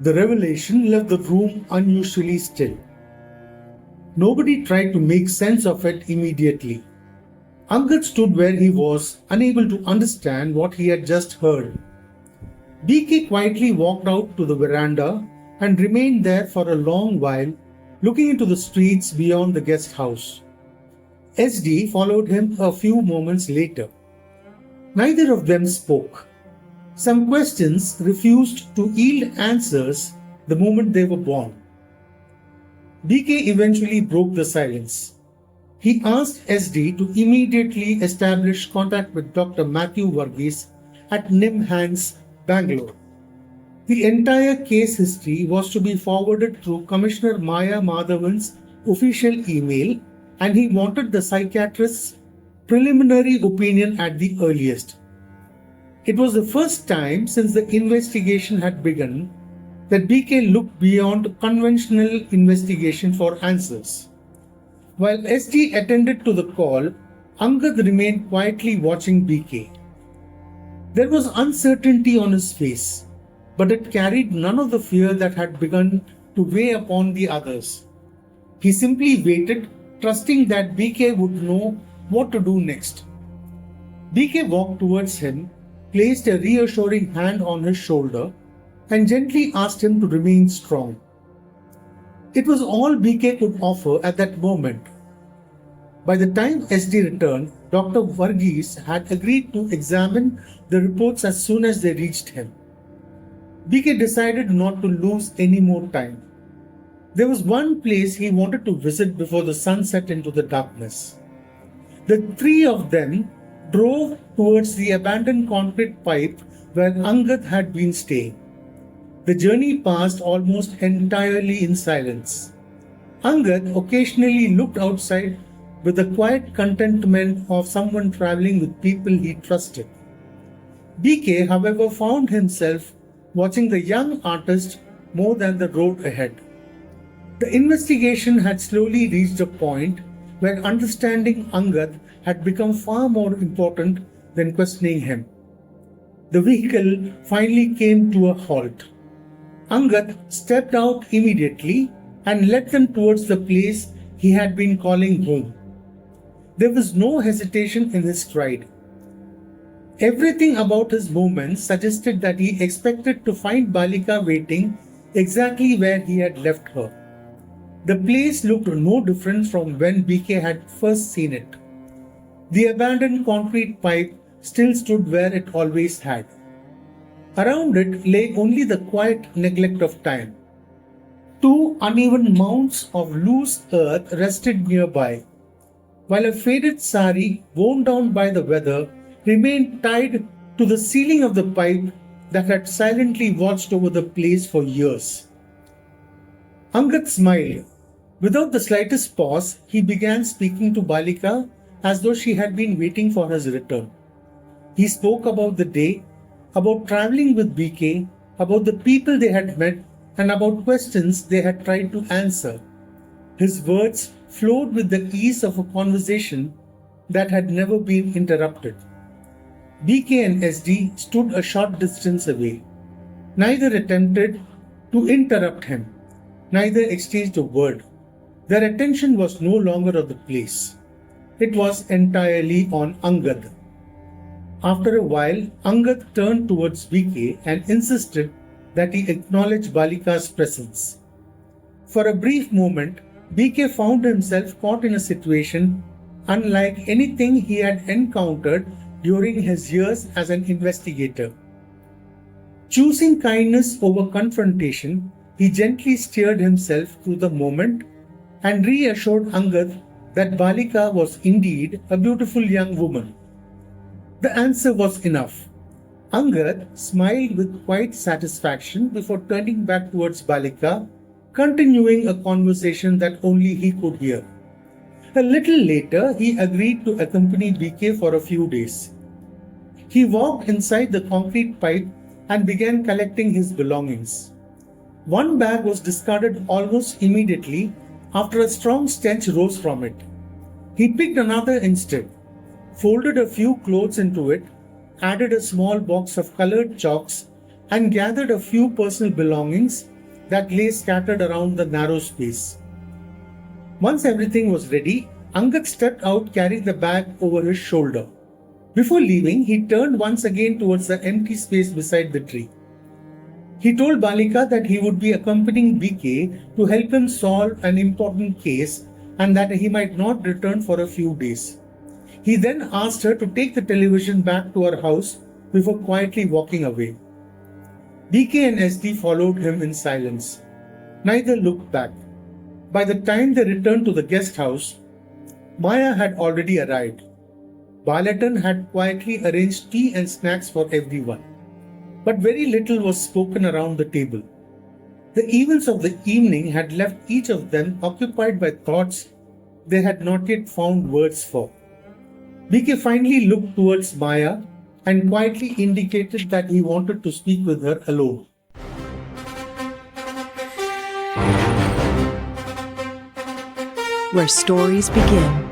The revelation left the room unusually still. Nobody tried to make sense of it immediately. Angad stood where he was, unable to understand what he had just heard. BK quietly walked out to the veranda and remained there for a long while, looking into the streets beyond the guest house. SD followed him a few moments later. Neither of them spoke. Some questions refused to yield answers the moment they were born. BK eventually broke the silence. He asked SD to immediately establish contact with Dr. Matthew Varghese at NIMHANS, Bangalore. The entire case history was to be forwarded through Commissioner Maya Madhavan's official email, and he wanted the psychiatrist's preliminary opinion at the earliest. It was the first time since the investigation had begun that BK looked beyond conventional investigation for answers. While SD attended to the call, Angad remained quietly watching BK. There was uncertainty on his face, but it carried none of the fear that had begun to weigh upon the others. He simply waited, trusting that BK would know what to do next. BK walked towards him, placed a reassuring hand on his shoulder, and gently asked him to remain strong. It was all BK could offer at that moment. By the time SD returned, Dr. Varghese had agreed to examine the reports as soon as they reached him. BK decided not to lose any more time. There was one place he wanted to visit before the sun set into the darkness. The three of them drove towards the abandoned concrete pipe where Angad had been staying. The journey passed almost entirely in silence. Angad occasionally looked outside with the quiet contentment of someone traveling with people he trusted. BK, however, found himself watching the young artist more than the road ahead. The investigation had slowly reached a point where understanding Angad had become far more important than questioning him. The vehicle finally came to a halt. Angad stepped out immediately and led them towards the place he had been calling home. There was no hesitation in his stride. Everything about his movements suggested that he expected to find Balika waiting exactly where he had left her. The place looked no different from when BK had first seen it. The abandoned concrete pipe still stood where it always had. Around it lay only the quiet neglect of time. Two uneven mounds of loose earth rested nearby, while a faded sari, worn down by the weather, remained tied to the ceiling of the pipe that had silently watched over the place for years. Angad smiled. Without the slightest pause, he began speaking to Balika as though she had been waiting for his return. He spoke about the day, about traveling with BK, about the people they had met, and about questions they had tried to answer. His words flowed with the ease of a conversation that had never been interrupted. BK and SD stood a short distance away. Neither attempted to interrupt him. Neither exchanged a word. Their attention was no longer on the place. It was entirely on Angad. After a while, Angad turned towards BK and insisted that he acknowledge Balika's presence. For a brief moment, BK found himself caught in a situation unlike anything he had encountered during his years as an investigator. Choosing kindness over confrontation, he gently steered himself through the moment and reassured Angad that Balika was indeed a beautiful young woman. The answer was enough. Angad smiled with quiet satisfaction before turning back towards Balika, continuing a conversation that only he could hear. A little later, he agreed to accompany BK for a few days. He walked inside the concrete pipe and began collecting his belongings. One bag was discarded almost immediately after a strong stench rose from it. He picked another instead, folded a few clothes into it, added a small box of colored chalks, and gathered a few personal belongings that lay scattered around the narrow space. Once everything was ready, Angad stepped out carrying the bag over his shoulder. Before leaving, he turned once again towards the empty space beside the tree. He told Balika that he would be accompanying BK to help him solve an important case and that he might not return for a few days. He then asked her to take the television back to her house before quietly walking away. BK and SD followed him in silence. Neither looked back. By the time they returned to the guest house, Maya had already arrived. Balaton had quietly arranged tea and snacks for everyone. But very little was spoken around the table. The events of the evening had left each of them occupied by thoughts they had not yet found words for. BK finally looked towards Maya and quietly indicated that he wanted to speak with her alone. Where stories begin.